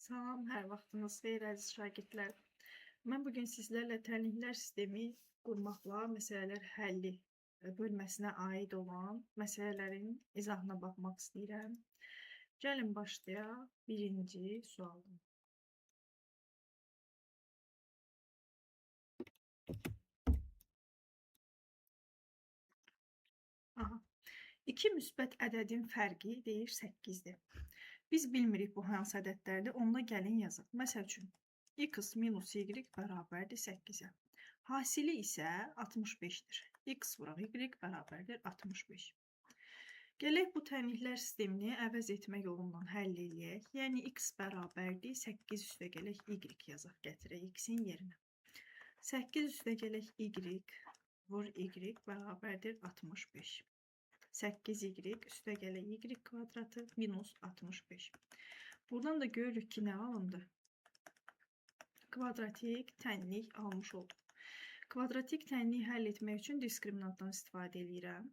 Salam, hər vaxtınız xeyir əziz şagirdlər. Mən bugün sizlərlə təlimlər sistemi qurmaqla məsələlər həlli bölməsinə aid olan məsələlərin izahına baxmaq istəyirəm. Gəlin başlayaq. Birinci sualım. Aha. İki müsbət ədədin fərqi deyir 8-dir. Biz bilmirik bu hansı ədədlərdir. Onda gəlin yazaq. Məsəl üçün, x minus y bərabərdir 8-ə. Hasili isə 65-dir. X vuraq y bərabərdir 65. Gələk bu tənliklər sistemini əvəz etmək yolundan həll eləyək. Yəni x bərabərdir 8 üstə gələk y yazaq, gətirək x-in yerinə. 8 üstə gələk y vur y bərabərdir 65. 8y üstə gələk y kvadratı minus 65. Buradan da görürük ki, nə alındı? Kvadratik tənlik almış olduq. Kvadratik tənliyi həll etmək üçün diskriminantdan istifadə edirəm.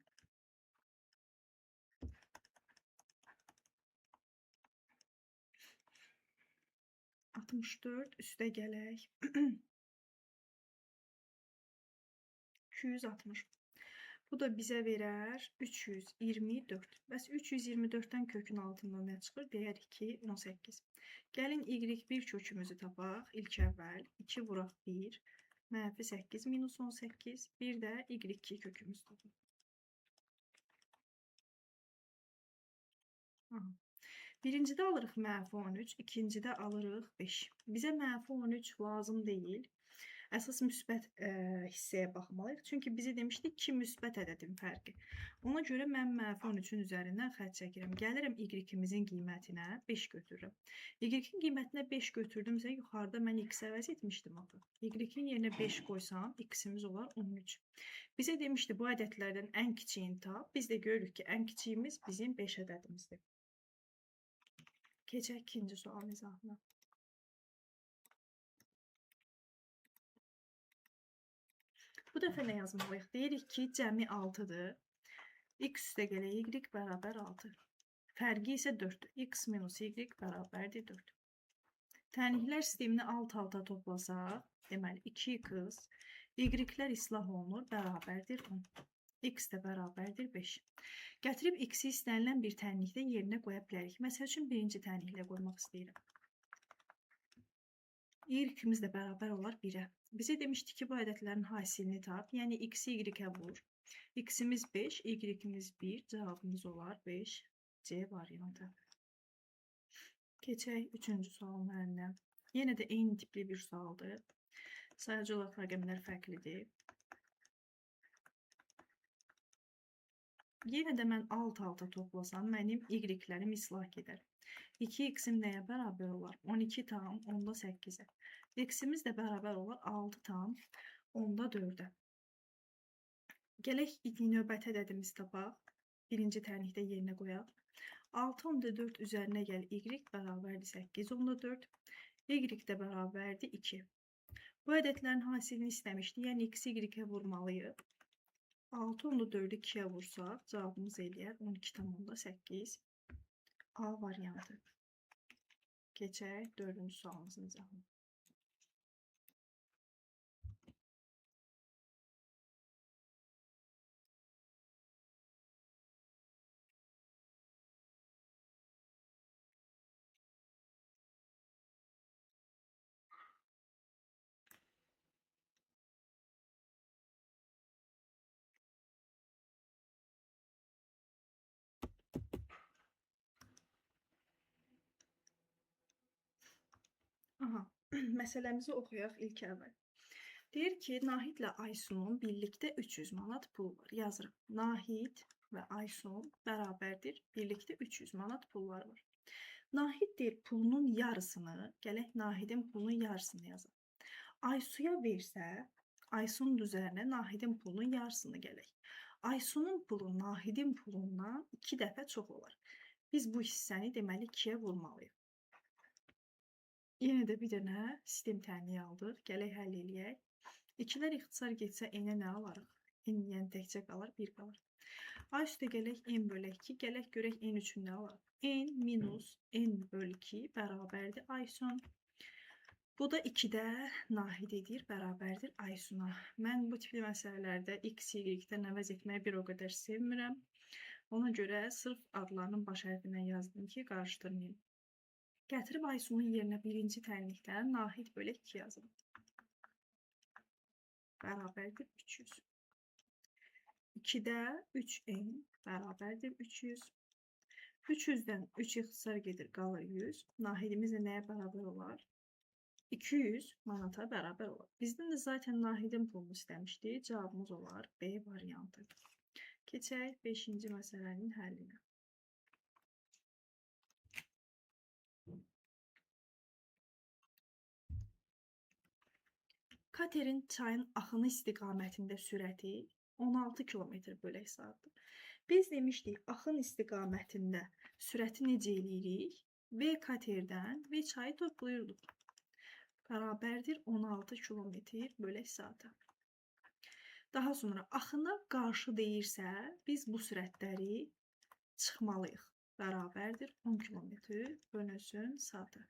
(64) üstə gələk 260. Bu da bizə verər 324. Bəs 324-dən kökün altından nə çıxır? Deyərik ki, 18. Gəlin y1 kökümüzü tapaq. İlk əvvəl 2 vuraq 1. -8 minus 18. Bir də y2 kökümüzü tapaq. Birincidə alırıq -13, ikincidə alırıq 5. Bizə -13 lazım deyil. Əsas müsbət hissəyə baxmalıyıq. Çünki bizə demişdik 2 müsbət ədədin fərqi. Ona görə mən -13-ün üzərindən xətt çəkirəm. Gəlirəm y-imizin qiymətinə 5 götürürəm. Y-in qiymətinə 5 götürdümsə, yuxarıda mən x əvəz etmişdim. Y-in yerinə 5 qoysam, x-imiz olar 13. Bizə demişdi bu ədədlərdən ən kiçiyini tap. Biz də görürük ki, ən kiçiyimiz bizim 5 ədədimizdir. Keçək ikinci sualın izahına. Bu dəfə nə yazmalıyıq? Deyirik ki, cəmi 6-dır. X üstə gələk y bərabər 6. Fərqi isə 4-dür. X minus y bərabərdir 4. Tənliklər sistemini alt-alta toplasaq, deməli 2x, y-lər islah olunur, bərabərdir 10. X də bərabərdir 5. Gətirib x-i istənilən bir tənlikdə yerinə qoya bilərik. Məsəl üçün, birinci tənliklə qoymaq istəyirəm. Y-imiz də bərabər olar 1-ə. Bizə demişdik ki, bu ədədlərin hasilini tap. Yəni, x-i y-ə vur. X-imiz 5, y-imiz 1. Cavabımız olar 5. C variantı. Keçək üçüncü sualın həllinə. Yenə də eyni tipli bir sualdır. Sayıcı olaraq rəqəmlər fərqlidir. Yenə də mən alt-alta toplasam, mənim y-lərim islah gedər. 2x-im nəyə bərabər olar? 12 tam 10-da 8-ə. X-imiz də bərabər olar 6 tam 10-da 4-ə. Gələk növbəti ədədimizi tapaq. Birinci tənlikdə yerinə qoyaq. 6 10-da 4 üzərinə gəl y bərabərdir 8 10-da 4. Y də bərabərdir 2. Bu ədədlərin hasilini istəmişdik. Yəni x y-ə vurmalıyıq. 6 10-da 4-ü 2-yə vursaq, cavabımız eləyər 12 tam 10-da 8. A variantı. Keçək dördüncü sualımızın izahına. Məsələmizi oxuyaq ilk əvvəl. Deyir ki, Nahidlə Aysunun birlikdə 300 manat pul var. Yazırıq. Nahid və Aysun bərabərdir. Birlikdə 300 manat pullar var. Nahid deyir pulunun yarısını, gələk Nahidin pulunun yarısını yazaq. Aysuya versə, Aysunun üzərinə Nahidin pulunun yarısını gələk. Aysunun pulu Nahidin pulundan 2 dəfə çox olar. Biz bu hissəni deməli 2-yə vurmalıyıq. Yenə də bir dənə sistem tənliyi aldıq. Gələk həll eləyək. 2-lər ixtisar getsə, n-ə nə alarıq? N yəni təkcə qalır, 1 qalır. A üstə gələk n bölək 2. Gələk görək n üçün nə var? N minus n bölü 2 bərabərdir Aysun. Bu da 2-də nahid edir, bərabərdir Aysuna. Mən bu tipli məsələlərdə x, y-dən əvəz etməyi bir o qədər sevmirəm. Ona görə sırf adlarının baş hərfindən yazdım ki, qarışdırmayayım. Gətirib Aysunun yerinə birinci tənlikdən nahid bölək 2 yazım. Bərabərdir 300. 2-də 3n bərabərdir 300. 300-dən 3 ixtisar gedir, qalır 100. Nahidimiz nəyə bərabər olar? 200 manata bərabər olar. Bizdən də zaten nahidin pulunu istəmişdi. Cavabımız olar B variantı. Keçək 5-ci məsələnin həllinə. Katerin çayın axını istiqamətində sürəti 16 km bölək saatdır. Biz demişdik, axın istiqamətində sürəti necə eləyirik? V katerdən V çayı toplayırdıq. Bərabərdir 16 km bölək saata. Daha sonra axına qarşı deyirsə, biz bu sürətləri çıxmalıyıq. Bərabərdir 10 km bölünsün saata.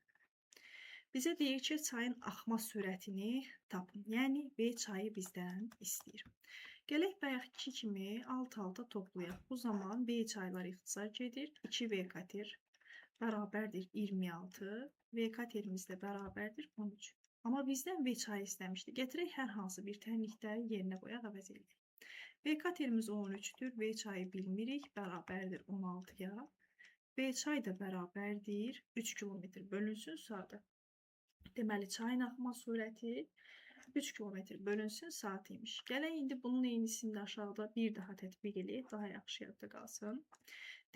Bizə deyir ki, çayın axma sürətini tapın. Yəni, V çayı bizdən istəyir. Gələk bayaqki kimi alt-alta toplayaq. Bu zaman V çaylar ixtisar gedir. 2V kater bərabərdir 26. V katerimiz də bərabərdir 13. Amma bizdən V çayı istəmişdi. Gətirək hər hansı bir tənlikdə yerinə qoyaq, əvəz edək. V katerimiz 13-dür. V çayı bilmirik. Bərabərdir 16-ya. V çay da bərabərdir 3 km bölünsün saata. Deməli, çayın axma sürəti 3 km bölünsün saat imiş. Gələk indi bunun eynisini də aşağıda bir daha tətbiq edək, daha yaxşı yadda qalsın.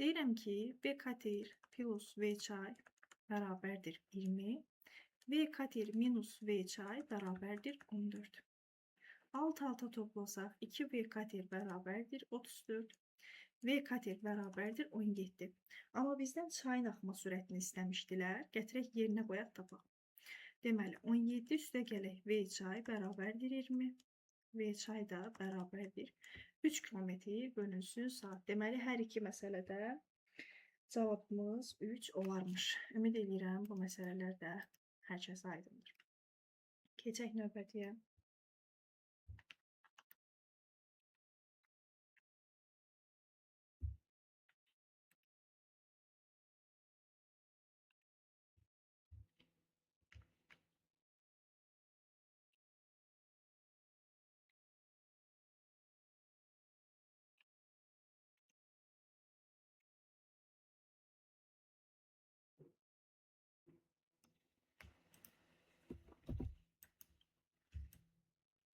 Deyirəm ki, V kater plus V çay bərabərdir 20. V kater minus V çay bərabərdir 14. Alt-alta toplasaq 2V kater bərabərdir 34. V kater bərabərdir 17. Amma bizdən çayın axma sürətini istəmişdilər. Gətirək yerinə qoyaq tapaq. Deməli, 17 üstə gələk V çay bərabərdir 20. V çay da bərabərdir 3 km bölünsün saat. Deməli, hər iki məsələdə cavabımız 3 olarmış. Ümid edirəm, bu məsələlərdə hər kəs aydındır. Keçək növbətiyə.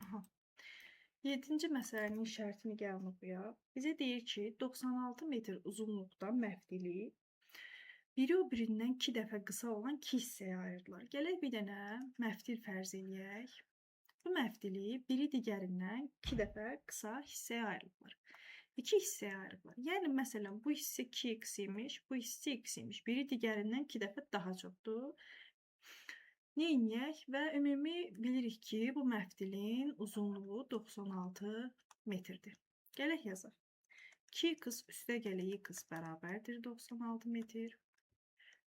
Aha. 7-ci məsələnin şərtini gəlin oxuyaq. Bizə deyir ki, 96 metr uzunluqda məfdili biri o birindən 2 dəfə qısa olan 2 hissəyə ayırdılar. Gələk bir dənə məfdil fərz eləyək. Bu məfdili biri digərindən 2 dəfə qısa hissəyə ayırdılar. 2 hissəyə ayırdılar. Yəni, məsələn, bu hissə 2x imiş, bu hissə x imiş. Biri digərindən 2 dəfə daha çoxdur. Neyniyək? Və ümumi bilirik ki, bu məfdilin uzunluğu 96 metrdir. Gələk yazaq. 2x üstə gələk x bərabərdir 96 metr.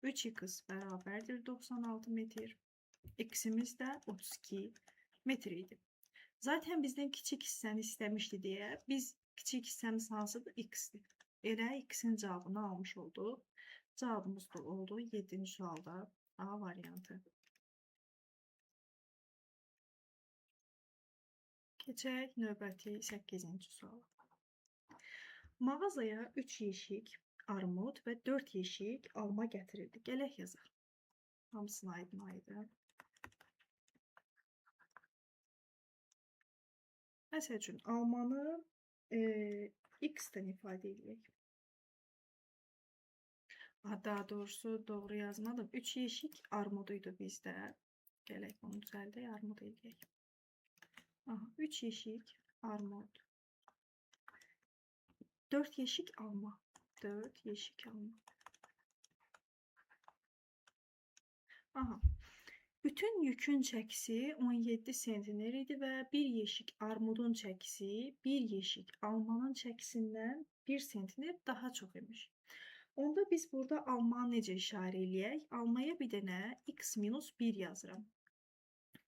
3x bərabərdir 96 metr. X'imiz də 32 metr idi. Zaten bizdən kiçik hissəni istəmişdi deyə, biz kiçik hissəmiz hansıdır? X'dir. Elə x'in cavabını almış olduq. Cavabımız da oldu 7-ci sualda A variantı. Keçək növbəti 8-ci suala. Mağazaya 3 yeşik armud və 4 yeşik alma gətirildi. Gələk yazaq. Hamısını aydın. Məsəl üçün, almanı x-dən ifadə edək. Daha doğrusu doğru yazmadım. 3 yeşik armuduydu bizdə. Gələk bunu düzəldək, armud edək. 3 yeşik armud. 4 yeşik alma. 4 yeşik alma. Bütün yükün çəkisi 17 sentner idi və bir yeşik armudun çəkisi bir yeşik almanın çəkisindən 1 sentner daha çox imiş. Onda biz burada almanı necə işarə eləyək? Almaya bir dənə x minus 1 yazıram.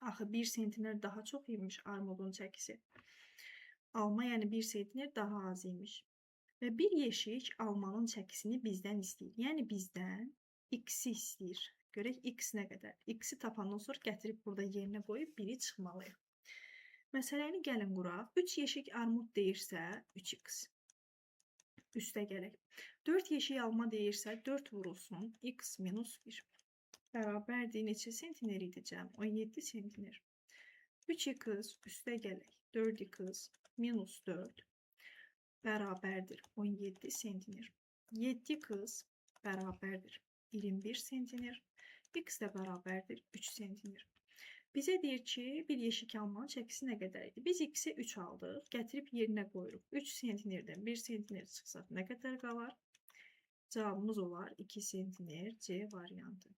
Axı 1 sentner daha çox imiş armudun çəkisi. Alma yəni 1 sentner daha az imiş. Və bir yeşik almanın çəkisini bizdən istəyir. Yəni bizdən x-i istəyir. Görək x nə qədər? X-i tapandan sonra gətirib burada yerinə qoyub 1-i çıxmalıyıq. Məsələni gəlin quraq. 3 yeşik armud deyirsə 3x. Üstə gələk. 4 yeşik alma deyirsə 4 vurulsun x minus 1. Bərabərdir neçə sentner idi cəm? 17 sentner. 3x üstə gələk. 4x minus 4 bərabərdir 17 sentner. 7x bərabərdir 21 sentner. X də bərabərdir 3 sentner. Bizə deyir ki, bir yeşik almanın çəkisi nə qədər idi? Biz x-i 3 aldıq, gətirib yerinə qoyuruq. 3 sentnerdən 1 sentner çıxsaq nə qədər qalar? Cavabımız olar 2 sentner. C variantı.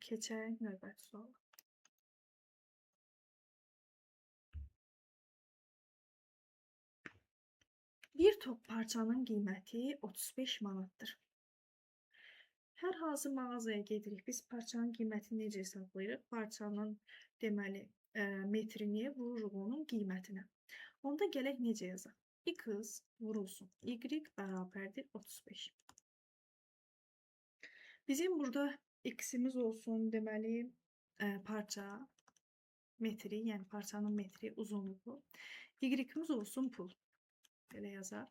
Keçək növbəti suala. Bir top parçanın qiyməti 35 manatdır. Hər hansı mağazaya gedirik, biz parçanın qiymətini necə hesablayırıq? Parçanın deməli metrini vururuq onun qiymətinə. Onda gələk necə yazaq? X vurulsun y bərabərdir 35. Bizim burada x-imiz olsun deməli parça metri, yəni parçanın metri uzunluğu. Y-imiz olsun pul. Belə yazaq.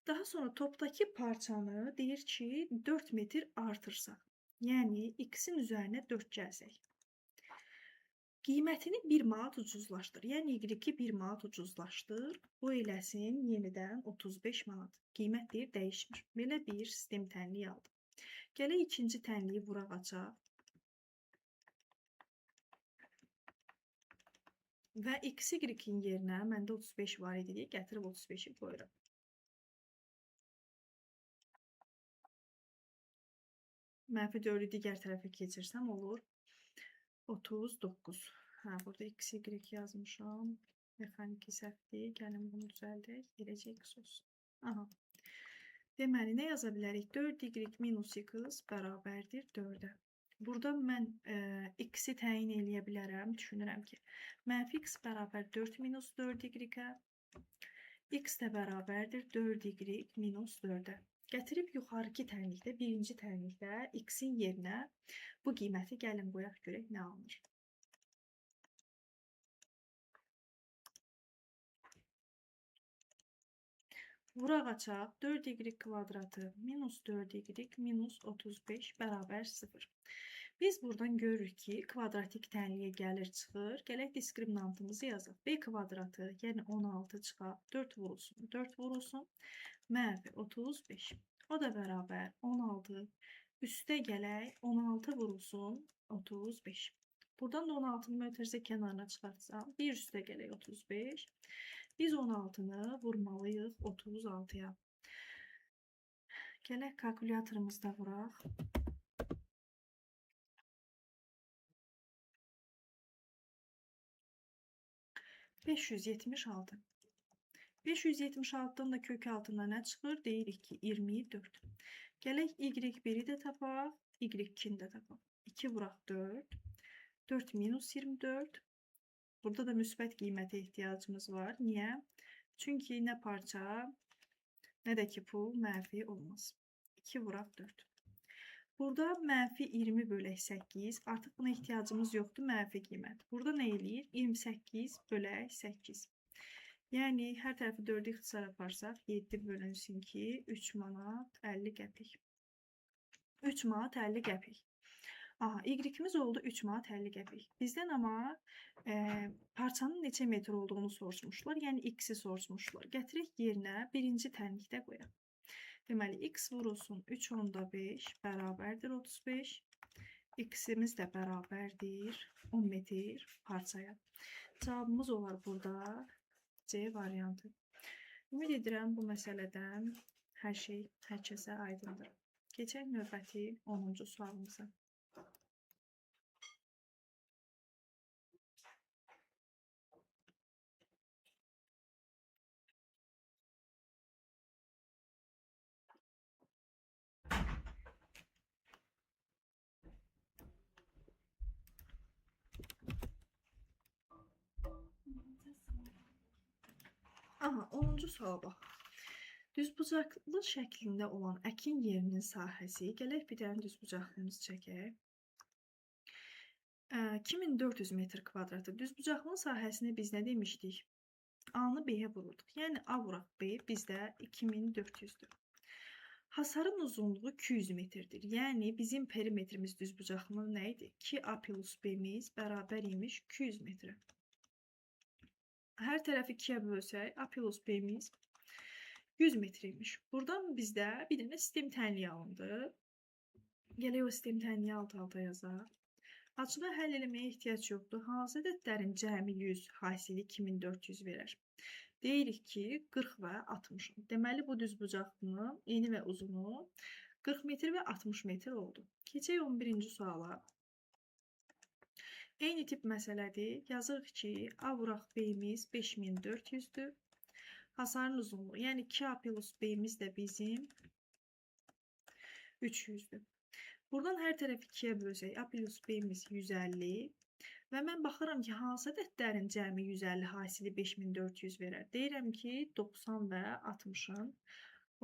Daha sonra topdakı parçanı deyir ki 4 metr artırsaq. Yəni x-in üzərinə 4 gəlsək. Qiymətini 1 manat ucuzlaşdır. Yəni y-i 1 manat ucuzlaşdır. Bu eləsin yenidən 35 manat. Qiymət deyir dəyişmir. Belə bir sistem tənliyi aldı. Gələk ikinci tənliyi vuraq açaq. Və x-y-in yerinə məndə 35 var idi deyə gətirib 35-i qoyuram. Mənfi 4-ü digər tərəfə keçirsəm olur 39. Burada x, y yazmışam. Mexaniki səhvdir. Gəlin bunu düzəldək. Yerəcə x olsun. Aha. Deməli, nə yaza bilərik? 4y minus x bərabərdir 4-ə. Burada mən x-i təyin eləyə bilərəm. Düşünürəm ki, mənfi x bərabər 4 minus 4y-ə. X də bərabərdir 4y minus 4-ə. Gətirib yuxarıki tənlikdə, birinci tənlikdə x-in yerinə bu qiyməti gəlin qoyaq görək nə alınır. Vuraq açaq 4y kvadratı minus 4y minus 35 bərabər 0. Biz buradan görürük ki, kvadratik tənliyə gəlir çıxır. Gələk diskriminantımızı yazaq. B kvadratı, yəni 16 çıxaq. 4 vurulsun. 4 vurulsun. Mənfi 35. O da bərabər 16. Üstə gələk 16 vurulsun 35. Buradan da 16-nı mötərizə kənarına çıxartsam 1 üstə gələk 35. Biz 16-nı vurmalıyıq 36-ya. Gələk kalkulyatorımızda vuraq. 576. 576'dan da kök altında nə çıxır? Deyirik ki, 24. Gələk y1-i də tapaq, y2-ni də tapaq. 2 vuraq 4. 4 minus 24. Burada da müsbət qiymətə ehtiyacımız var. Niyə? Çünki nə parça, nə də ki pul mənfi olmaz. 2 vuraq 4. Burada mənfi 20 bölək 8. Artıq buna ehtiyacımız yoxdur, mənfi qiymət. Burada nə eləyir? 28 bölək 8. Yəni, hər tərəfi 4-ü ixtisar aparsaq, 7 bölünsün ki, 3 manat 50 qəpik. 3 manat 50 qəpik. Aha, y-imiz oldu 3 manat 50 qəpik. Bizdən amma parçanın neçə metr olduğunu soruşmuşlar. Yəni, x-i soruşmuşlar. Gətirək yerinə birinci tənlikdə qoyaq. Deməli, x vurulsun 3 onda 5 bərabərdir 35. X-imiz də bərabərdir 10 metr parçaya. Cavabımız olar burada C variantı. Ümid edirəm bu məsələdən hər şey hər kəsə aydındır. Keçək növbəti 10-cu sualımıza. Aha, 10-cu suala bax. Düzbucaqlı şəklində olan əkin yerinin sahəsi, gələk bir dənə düzbucaqlımız çəkək. 2400 metr kvadratı. Düzbucaqlının sahəsini biz nə demişdik? A-nı B-yə vururduq. Yəni A vuraq B bizdə 2400-dür. Hasarın uzunluğu 200 metrdir. Yəni bizim perimetrimiz düzbucaqlının nə idi? 2A plus B-miz bərabər imiş 200 metrə. Hər tərəfi 2-yə bölsək, A plus B-miz 100 metreymiş. Buradan bizdə bir dənə sistem tənliyi alındı. Gələk o sistem tənliyi alt-alta yazaq. Açıda həll eləməyə ehtiyac yoxdur. Hansı ədədlərin cəmi 100, hasili 2400 verər? Deyirik ki, 40 və 60. Deməli, bu düzbucaqlının eni və uzunu 40 metr və 60 metr oldu. Keçək 11-ci suala. Eyni tip məsələdir. Yazırıq ki, A vuraq B-miz 5400-dür. Hasarın uzunluğu, yəni 2A plus B-miz də bizim 300-dür. Buradan hər tərəfi 2-yə bölsək, A plus B-miz 150 və mən baxıram ki, hansı ədədlərin cəmi 150, hasili 5400 verər. Deyirəm ki, 90 və 60-ın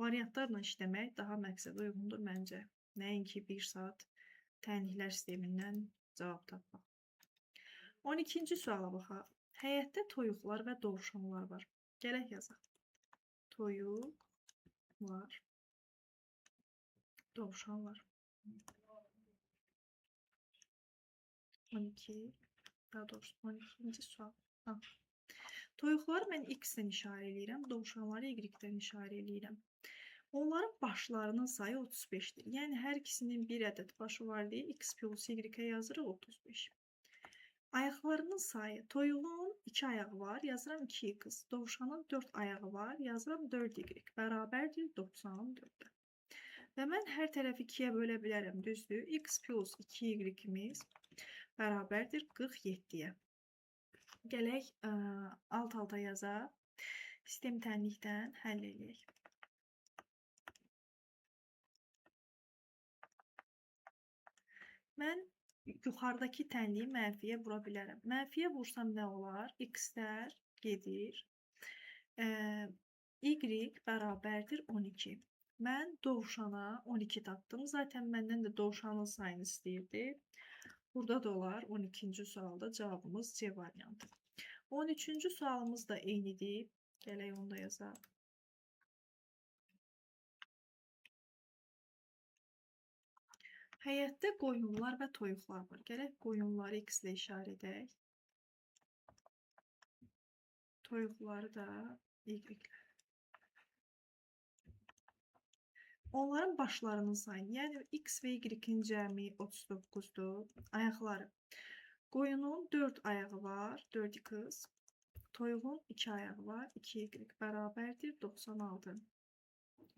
variantlarla işləmək daha məqsədə uyğundur məncə. Nəinki 1 saat tənliklər sistemindən cavab tapmaq. 12-ci suala baxaq. Həyətdə toyuqlar və dovşanlar var. Gələk yazaq. Toyuqlar, dovşanlar. 12, daha doğrusu 12-ci sual. Toyuqları mən X-dən işarə edirəm, dovşanları Y-dən işarə edirəm. Onların başlarının sayı 35-dir. Yəni, hər ikisinin bir ədəd başı var deyə X plus Y-ə yazırıq 35. Ayaqlarının sayı, toyuğun 2 ayağı var, yazıram 2X. Dovşanın 4 ayağı var, yazıram 4Y. Bərabərdir 94-də. Və mən hər tərəfi 2-yə bölə bilərəm, düzdür. X plus 2Y-imiz bərabərdir 47-yə. Gələk alt-alta yazaq. Sistem tənlikdən həll edək. Mən yuxarıdakı tənliyi mənfiyə vura bilərəm. Mənfiyə vursam nə olar? X-lər gedir. Y bərabərdir 12. Mən dovşana 12 tapdım. Zaten məndən də dovşanın sayını istəyirdi. Burada da olar 12-ci sualda cavabımız C variantı. 13-cü sualımız da eynidir. Gələk onu da yazaq. Həyətdə qoyunlar və toyuqlar var. Gələk qoyunları X ilə işarə edək. Toyuqları da Y ilə. Onların başlarının sayını, yəni X və Y-in cəmi 39-dur. Ayaqları. Qoyunun 4 ayağı var, 4X. Toyuğun 2 ayağı var, 2Y bərabərdir 96.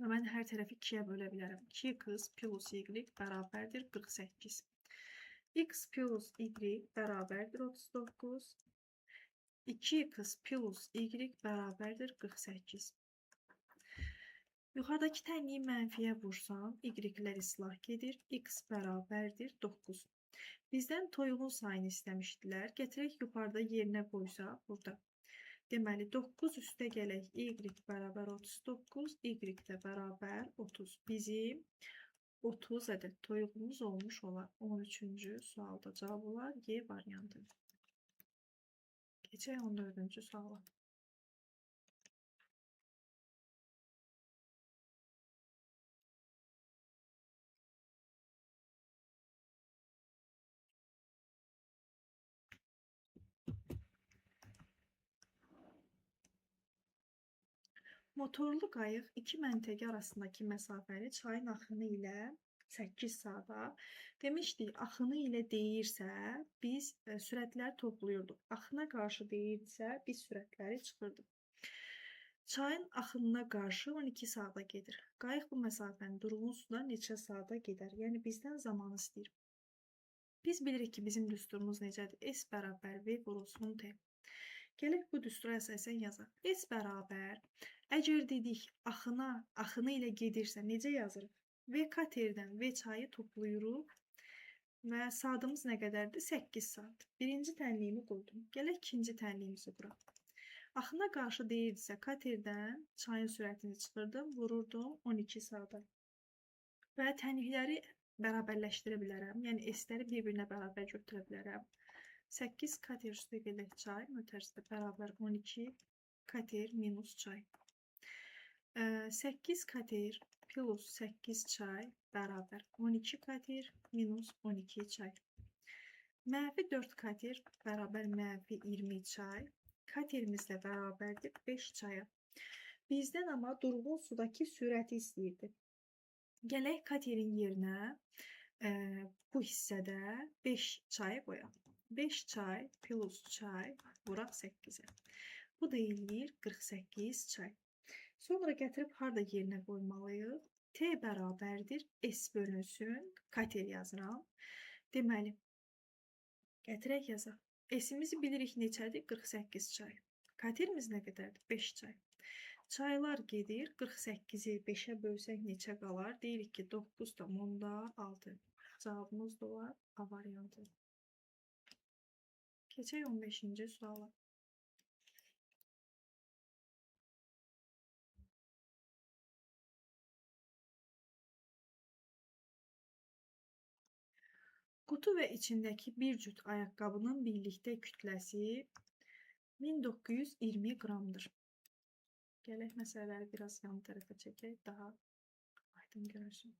Və mən hər tərəfi 2-yə bölə bilərəm. 2X plus Y bərabərdir 48. X plus Y bərabərdir 39. 2X plus Y bərabərdir 48. Yuxarıdakı tənliyi mənfiyə vursam, Y-lər islah gedir. X bərabərdir 9. Bizdən toyuğun sayını istəmişdilər. Gətirək yuxarıda yerinə qoysaq burada. Deməli, 9 üstə gələk. Y bərabər 39, Y də bərabər 30. Bizim 30 ədəd toyuğumuz olmuş olar. 13-cü sualda cavab olar Y variantı. Keçək 14-cü suala. Motorlu qayıq iki məntəqə arasındakı məsafəni çayın axını ilə 8 saata. Demişdik, axını ilə deyirsə, biz sürətləri toplayırdıq. Axına qarşı deyirsə, biz sürətləri çıxırdıq. Çayın axınına qarşı 12 saata gedir. Qayıq bu məsafəni durğun suda neçə saata gedər? Yəni, bizdən zamanı istəyir. Biz bilirik ki, bizim düsturumuz necədir? S bərabər V vurulsun T. Gələk bu düstura əsasən yazaq. S bərabər, əgər dedik axını ilə gedirsə necə yazırıq? V katerdən V çayı toplayırıq və saatımız nə qədərdir? 8 saat. Birinci tənliyimi qoydum. Gələk ikinci tənliyimizi quraq. Axına qarşı deyilsə, katerdən çayın sürətini çıxırdım, vururdum 12 saata. Və tənlikləri bərabərləşdirə bilərəm. Yəni S-ləri bir-birinə bərabər götürə bilərəm. 8 kater üstə gedək çay mütərizdə bərabər 12 kater minus çay. 8 kater plus 8 çay bərabər 12 kater minus 12 çay. Mənfi 4 kater bərabər mənfi 20 çay. Katerimiz də bərabərdir 5 çaya. Bizdən amma durğun sudakı sürəti istəyirdi. Gələk katerin yerinə bu hissədə 5 çay qoyaq. 5 çay plus çay vuraq 8-ə. Bu da eləyir 48 çay. Sonra gətirib harda yerinə qoymalıyıq? T bərabərdir S bölünsün. Kater yazıram. Deməli, gətirək yazaq. S-imizi bilirik neçədir? 48 çay. Katerimiz nə qədərdir? 5 çay. Çaylar gedir. 48-i 5-ə bölsək neçə qalar? Deyirik ki, 9,6. Cavabımız da var A variantı. Keçək 15-ci suala. Qutu və içindəki bir cüt ayaqqabının birlikdə kütləsi 1920 qramdır. Gələk məsələləri biraz yan tərəfə çəkək, daha aydın görünsün.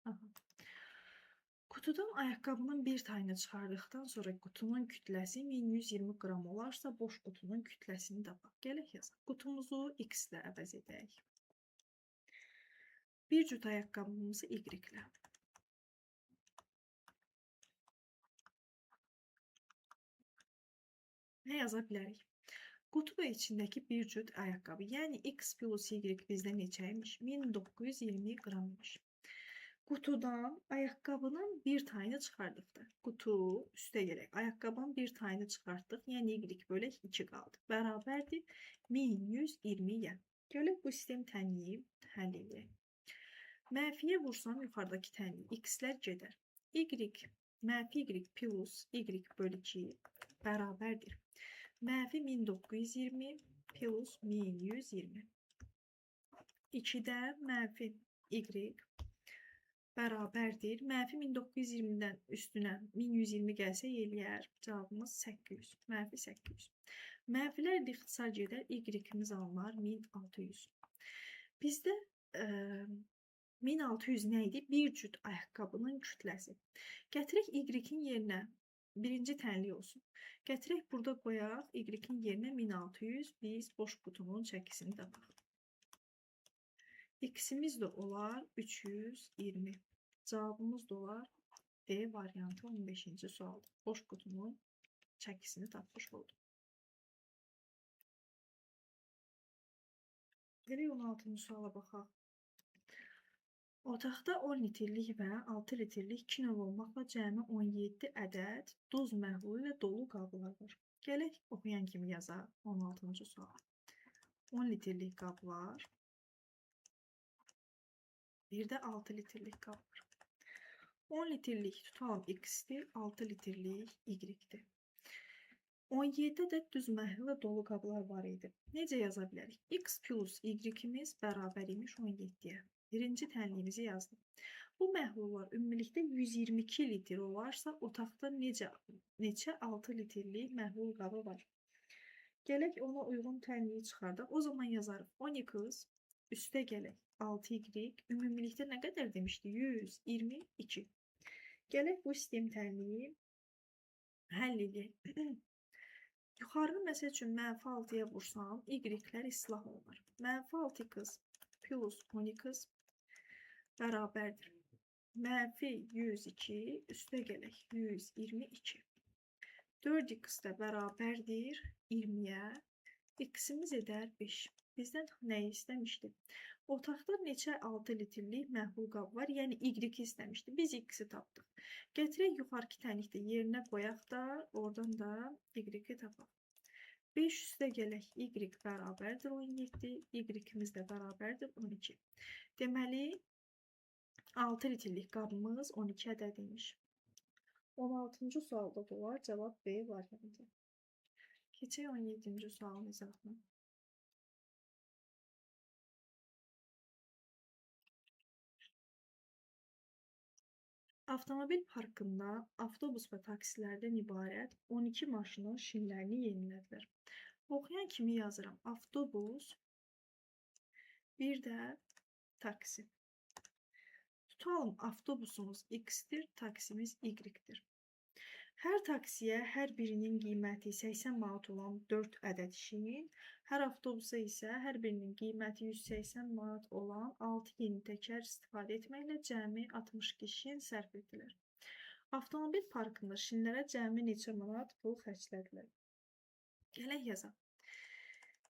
Qutudan ayaqqabının bir tayını çıxardıqdan sonra qutunun kütləsi 1120 qram olarsa, boş qutunun kütləsini tapaq. Gələk yazaq. Qutumuzu X ilə əvəz edək. Bir cüt ayaqqabımızı Y ilə. Nə yaza bilərik? Qutu və içindəki bir cüt ayaqqabı, yəni X plus Y bizdə neçəymiş? 1920 qrammış. Qutudan ayaqqabının bir tayını çıxardıqda, qutu üstə gələk, ayaqqabının bir tayını çıxartdıq, yəni Y bölək 2 qaldı. Bərabərdir 1120-yə. Gələk bu sistem tənliyi həll edək. Mənfiyə vursam yuxarıdakı tənliyi X-lər gedər. Mənfi Y plus Y bölü 2 bərabərdir. Mənfi 1920 plus 1120. 2-də mənfi Y bərabərdir. Mənfi 1920-dən üstünə 1120 gəlsə eləyər. Cavabımız 800. Mənfi 800. Mənfilər ixtisar gedər. Y-imiz alınar 1600. Bizdə 1600 nə idi? Bir cüt ayaqqabının kütləsi. Gətirək Y-in yerinə birinci tənlik olsun. Gətirək burada qoyaq. Y-in yerinə 1600. Biz boş qutunun çəkisini tapaq. X-imiz də olar 320. Cavabımız da olar D variantı 15-ci sualdır. Boş qutunun çəkisini tapmış olduk. Gələk 16-cı suala baxaq. Otaqda 10 litrlik və 6 litrlik 2 növ olmaqla cəmi 17 ədəd duz məhlulu ilə dolu qablar var. Gələk oxuyan kimi yazaq 16-cı sual. 10 litrlik qablar. Bir də 6 litrlik qab var. 10 litrlik tutalım X-dir, 6 litrlik Y-dir. 17 ədəd düz məhlullə dolu qablar var idi. Necə yaza bilərik? X plus Y-imiz bərabər imiş 17-yə. Birinci tənliyimizi yazdım. Bu məhlullar ümumilikdə 122 litr olarsa, otaqda neçə 6 litrlik məhlul qabı var? Gələk ona uyğun tənliyi çıxardaq. O zaman yazarıq 10x üstə gələk 6y ümumilikdə nə qədər demişdi? 122. Gələk bu sistem tənliyi həll edək. Yuxarını məsəl üçün mənfi 6-ya vursam, y-lər islah olunur. Mənfi 6x plus 10x bərabərdir. Mənfi 102 üstə gələk 122. 4x də bərabərdir 20-yə. X-imiz edər 5. Bizdən nəyi istəmişdi? Otaqda neçə 6 litrlik məhlul qab var? Yəni Y istəmişdi. Biz X-i tapdıq. Gətirək yuxarıki tənlikdə yerinə qoyaq da, oradan da Y-i tapaq. 5 üstə gələk Y bərabərdir 17, Y-imiz də bərabərdir 12. Deməli, 6 litrlik qabımız 12 ədəd imiş. 16-cı sualda da var. Cavab B variantı. Keçək 17-ci sualın izahına. Avtomobil parkında avtobus və taksilərdən ibarət 12 maşının şinlərini yenilədilər. Oxuyan kimi yazıram. Avtobus, bir də taksi. Tutalım avtobusumuz X-dir, taksimiz Y-dir. Hər taksiyə hər birinin qiyməti 80 manat olan 4 ədəd şin, hər avtobusa isə hər birinin qiyməti 180 manat olan 6 yeni təkər istifadə etməklə cəmi 62 şin sərf edilir. Avtomobil parkında şinlərə cəmi neçə manat pul xərclədilər? Gələk yazaq.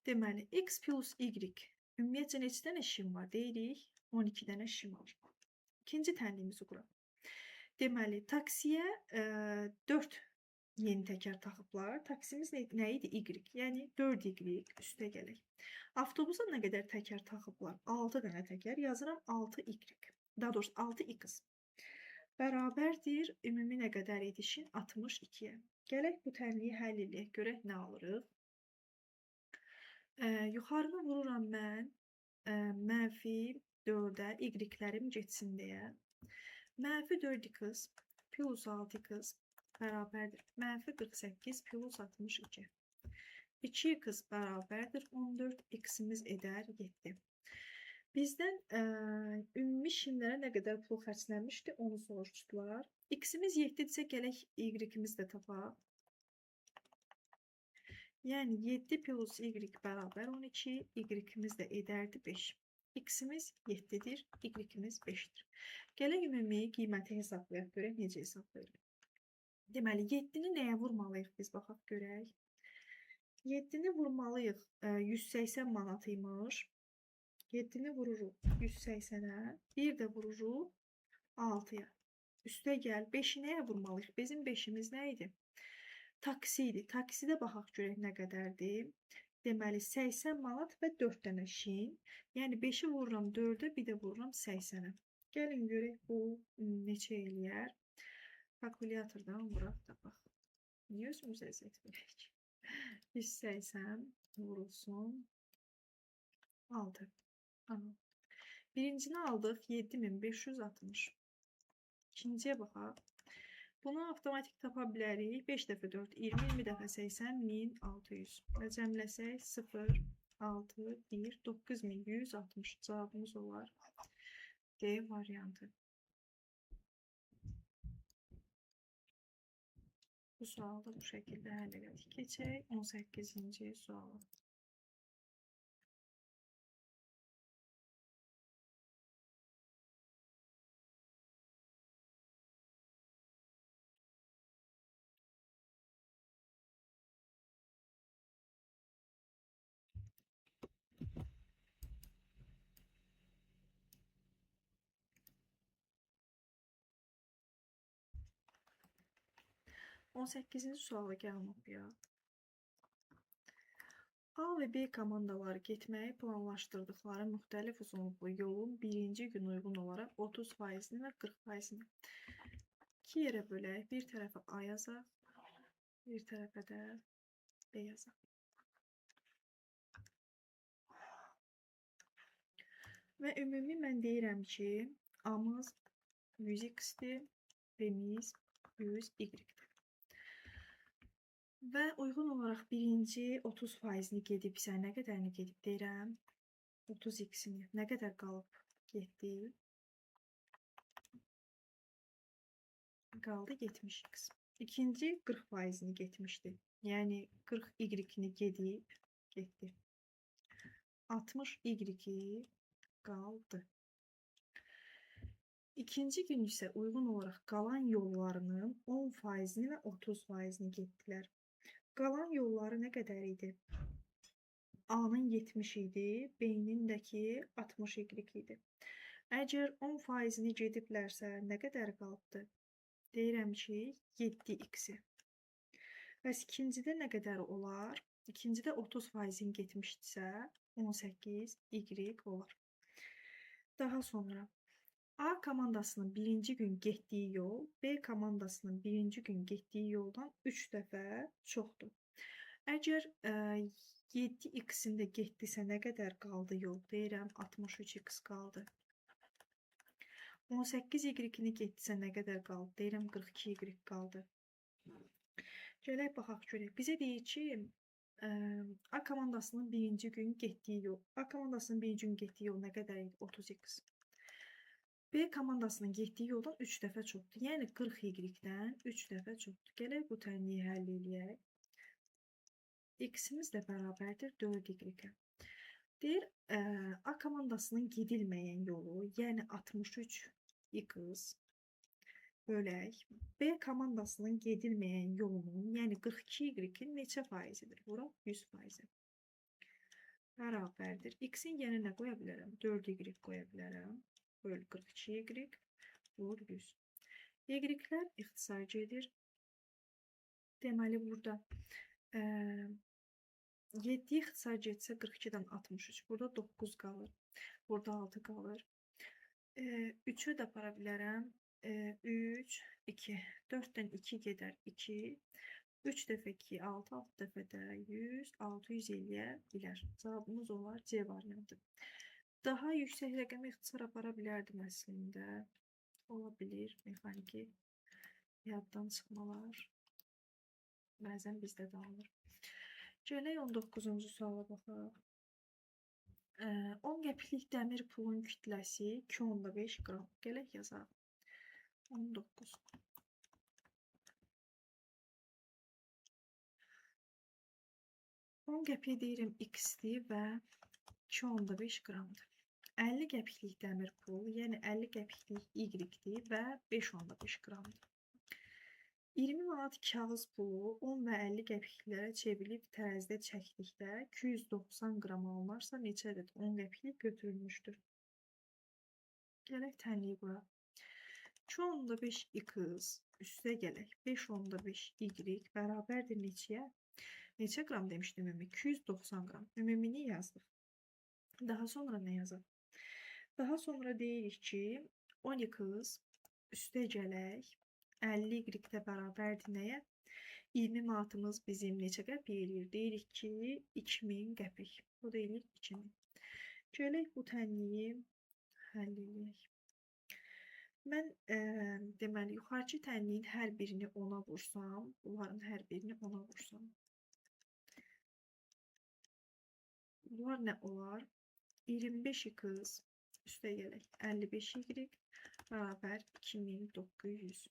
Deməli, X plus Y. Ümumiyyətcə neçə dənə şin var deyirik? 12 dənə şin var. İkinci tənliyimizi quraq. Deməli, taksiyə 4 yeni təkər taxıblar. Taksimiz nə idi? Y. Yəni 4Y üstə gələk. Avtobusa nə qədər təkər taxıblar? 6 dənə təkər. Yazıram 6Y. Daha doğrusu 6X. Bərabərdir. Ümumi nə qədər idi şin? 62-yə. Gələk bu tənliyi həll edək. Görək nə alırıq. Yuxarını vururam mən. Mənfi 4-ə Y-lərim getsin deyə. Mənfi 4x plus 6x bərabərdir. Mənfi 48 plus 62. 2x bərabərdir 14. X-imiz edər 7. Bizdən ümumi şinlərə nə qədər pul xərclənmişdi onu soruşdular. X-imiz 7-dirsə gələk Y-imiz də tapaq. Yəni 7 plus Y bərabər 12. Y-imiz də edərdi 5. X-imiz 7-dir, Y-imiz 5-dir. Gələk ümumi qiyməti hesablayaq, görək necə hesablayırıq. Deməli, 7-ni nəyə vurmalıyıq biz, baxaq görək. 7-ni vurmalıyıq 180 manat imiş. 7-ni vururuq 180-ə, bir də vururuq 6-ya. Üstə gəl, 5-i nəyə vurmalıyıq? Bizim 5-imiz nə idi? Taksi idi. Taksidə baxaq görək nə qədərdir. Deməli, 80 manat və 4 dənə şin. Yəni, 5-i vururam 4-ə, bir də vururam 80-ə. Gəlin görək bu neçə eləyər. Kalkulyatordan vuraq da bax. Niyə özümüzə əziyyət verək? 180 vurulsun 6. Birincini aldıq 7560. İkinciyə baxaq. Bunu avtomatik tapa bilərik. 5 dəfə 4, 20, 20 dəfə 80, 1600. Və cəmləsək 0, 6, 1, 9160. Cavabımız olar. D variantı. Bu sualı da bu şəkildə həll edirik. Keçək 18-ci suala. On 8-ci suala gəlin oxuyaq. A və B komandaları getməyi planlaşdırdıqları müxtəlif uzunluqlu yolun birinci gün uyğun olaraq 30%-ni və 40%-ni 2 yerə bölək. Bir tərəfə A yazaq, bir tərəfə də B yazaq. Və ümumi mən deyirəm ki, A-mız 100x-dir, B-miz 100y-dir. Və uyğun olaraq birinci 30%-ni gedibsə, nə qədərini gedib deyirəm? 30x-ini. Nə qədər qalıb getdi? Qaldı 70x. İkinci 40%-ni getmişdi. Yəni 40y-ni gedib, getdi. 60y qaldı. İkinci gün isə uyğun olaraq qalan yollarının 10%-ni və 30%-ni getdilər. Qalan yolları nə qədər idi? A-nın 70 idi, B-nin də ki 60y idi. Əgər 10%-ni gediblərsə, nə qədər qalıbdı? Deyirəm ki, 7x-i. Bəs ikincidə nə qədər olar? İkincidə 30%-in getmişdirsə, 18y olar. Daha sonra A komandasının birinci gün getdiyi yol B komandasının birinci gün getdiyi yoldan 3 dəfə çoxdur. Əgər 7x-ində getdisə nə qədər qaldı yol? Deyirəm 63x qaldı. 18 y-ni getsə nə qədər qaldı? Deyirəm 42 y qaldı. Gələk baxaq görək. Bizə deyir ki, A komandasının birinci gün getdiyi yol. A komandasının birinci gün getdiyi yol nə qədər idi? 30x. B komandasının getdiyi yoldan 3 dəfə çoxdur. Yəni 40 y-dən 3 dəfə çoxdur. Gələk bu tənliyi həll eləyək. X-imiz də bərabərdir 4 y-ə. Deyir, A komandasının gedilməyən yolu, yəni 63 x bölək B komandasının gedilməyən yolunun, yəni 42 y-in neçə faizidir? Bura 100%. Bərabərdir. X-in yerinə nə qoya bilərəm? 4 y qoya bilərəm. Böl 42 y vur 100. Y-lər ixtisar gedir. Deməli, burada 7 ixtisar getsə 42-dən 63. Burada 9 qalır. Burada 6 qalır. 3-ü də apara bilərəm. 3, 2. 4-dən 2 gedər 2. 3 dəfə 2, 6, 6 dəfə də 100, 600 eləyə bilər. Cavabımız olar C variantı. Daha yüksək rəqəm ixtisar apara bilərdim əslində. Ola bilir, mexaniki yaddan çıxmalar. Bəzən bizdə də alır. Gələk 19-cu suala baxaq. 10 qəpiklik dəmir pulun kütləsi 2,5 qram. Gələk yazaq. 19. 10 qəpiyi deyirəm x-dir və 2,5 qramdır. 50 qəpiklik dəmir pul, yəni 50 qəpiklik y-dir və 5,5 qramdır. 20 manat kağız pulu 10 və 50 qəpiklərə çevrilib tərəzidə çəkdikdə 290 qram alınarsa neçə ədəd 10 qəpiklik götürülmüşdür? Gələk tənliyi quraq. 2,5 x üstə gələk. 5,5 y bərabərdir neçəyə? Neçə qram demişdim ümumi? 290 qram. Ümumini yazdıq. Daha sonra nə yazaq? Daha sonra deyirik ki, 10x üstə gələk. 50 y-də bərabərdir nəyə? 20 manatımız bizim neçə qəpik eləyir? Deyirik ki, 2000 qəpik. Bu da eləyir 2000. Gələk bu tənliyi həll eləyək. Mən deməli, yuxarıcı tənliyin hər birini 10-a vursam, bunların hər birini 10-a vursam. Bunlar nə olar? 25x üstə gələk. 55 y bərabər 2900.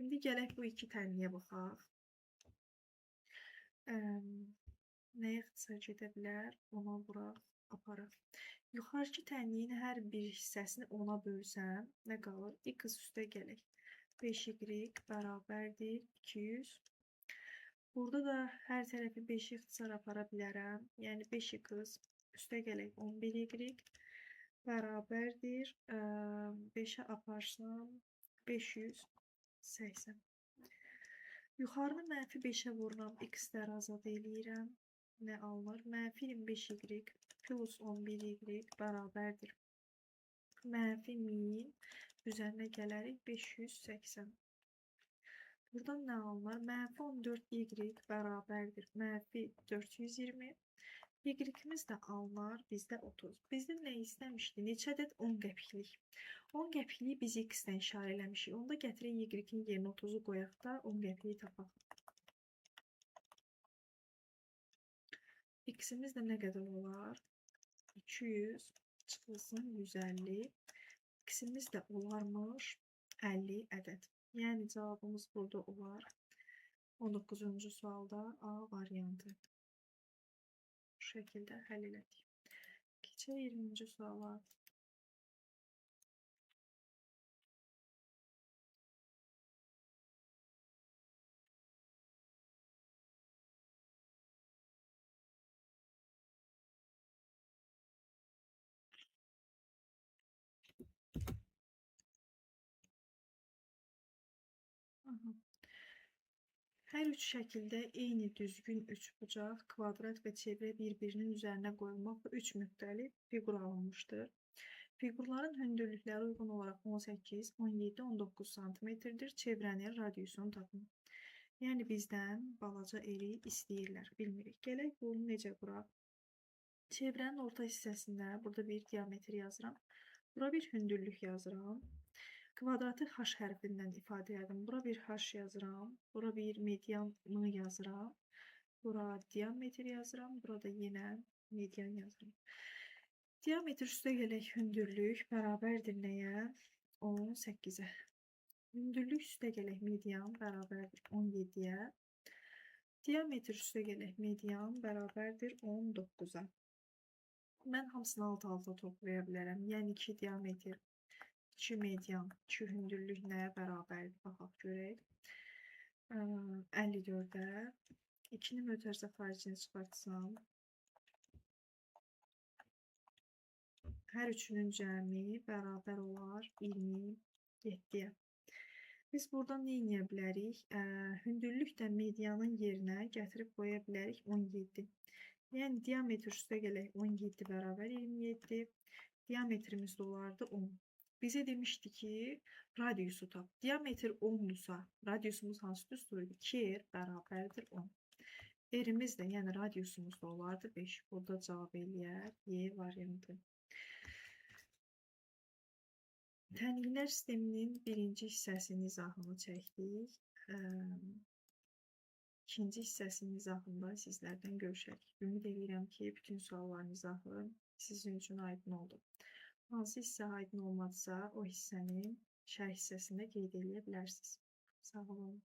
İndi gələk bu iki tənliyə baxaq. Nə ixtisar gedə bilər? 10-a vuraq, aparaq. Yuxarıcı tənliyin hər bir hissəsini 10-a bölsəm, nə qalır? X üstə gələk. 5y bərabərdir 200. Burada da hər tərəfi 5 ixtisar apara bilərəm. Yəni 5x üstə gələk 11y bərabərdir. 5-ə aparsam 580. Yuxarını mənfi 5-ə vururam. X-ləri azad eləyirəm. Nə alınır? Mənfi 25y plus 11y bərabərdir. Mənfi 1000 üzərinə gələrik 580. Buradan nə alınır? Mənfi 14y bərabərdir. Mənfi 420. Y-imiz də alınır. Bizdə 30. Bizdən nə istəmişdi? Neçə ədəd 10 qəpiklik. 10 qəpikliyi biz x-dən işarə eləmişik. Onda gətirin y-in yerinə 30-u qoyaq da 10 qəpikliyi tapaq. X-imiz də nə qədər olar? 200 çıxılsın 150. X-imiz də olarmış 50 ədəd. Yəni cavabımız burada olar. 19-cu sualda A variantı. Bu şəkildə həll elədik. Keçək 20-ci suala. Hər üç şəkildə eyni düzgün üçbucaq, kvadrat və çevrə bir-birinin üzərinə qoyulmaqla 3 müxtəlif fiqur alınmışdır. Fiqurların hündürlükləri uyğun olaraq 18, 17, 19 cm-dir. Çevrənin radiusunu tapın. Yəni bizdən balaca eri istəyirlər, bilmirik. Gələk bunu necə quraq? Çevrənin orta hissəsində burada bir diametr yazıram. Bura bir hündürlük yazıram. Kvadratı H hərfindən ifadə edirəm. Bura bir H yazıram. Bura bir medianı yazıram. Bura diametr yazıram. Burada yenə median yazıram. Diametr üstəgələk hündürlük bərabərdir nəyə? 18-ə. Hündürlük üstəgələk median bərabərdir 17-yə. Diametr üstəgələk median bərabərdir 19-a. Mən hamısını alt-alta toplaya bilərəm. Yəni 2 diametr, 2 median, 2 hündürlük nəyə bərabərdir? Baxaq görək. 54-ə. 2-ni mötərizə xaricini çıxartsam. Hər üçünün cəmi bərabər olar 27-yə. Biz buradan nə edə bilərik? Hündürlük də medianın yerinə gətirib qoya bilərik 17. Yəni diametr üstəgələk 17 bərabər 27. Diametrimiz də olardı 10. Bizə demişdi ki, radiusu tap. Diametr 10-dursa, radiusumuz hansı düsturdur? 2R bərabərdir 10. R-imiz də, yəni radiusumuz da olardı 5. Burada cavab eləyər Y variantı. Tənqimlər sisteminin birinci hissəsinin izahını çəkdik. İkinci hissəsinin izahında sizlərdən görüşərik. Ümid edirəm ki, bütün sualların izahı sizin üçün aydın oldu. Hansı hissə aydın olmadısa, o hissəni şərh hissəsində qeyd edə bilərsiniz. Sağ olun.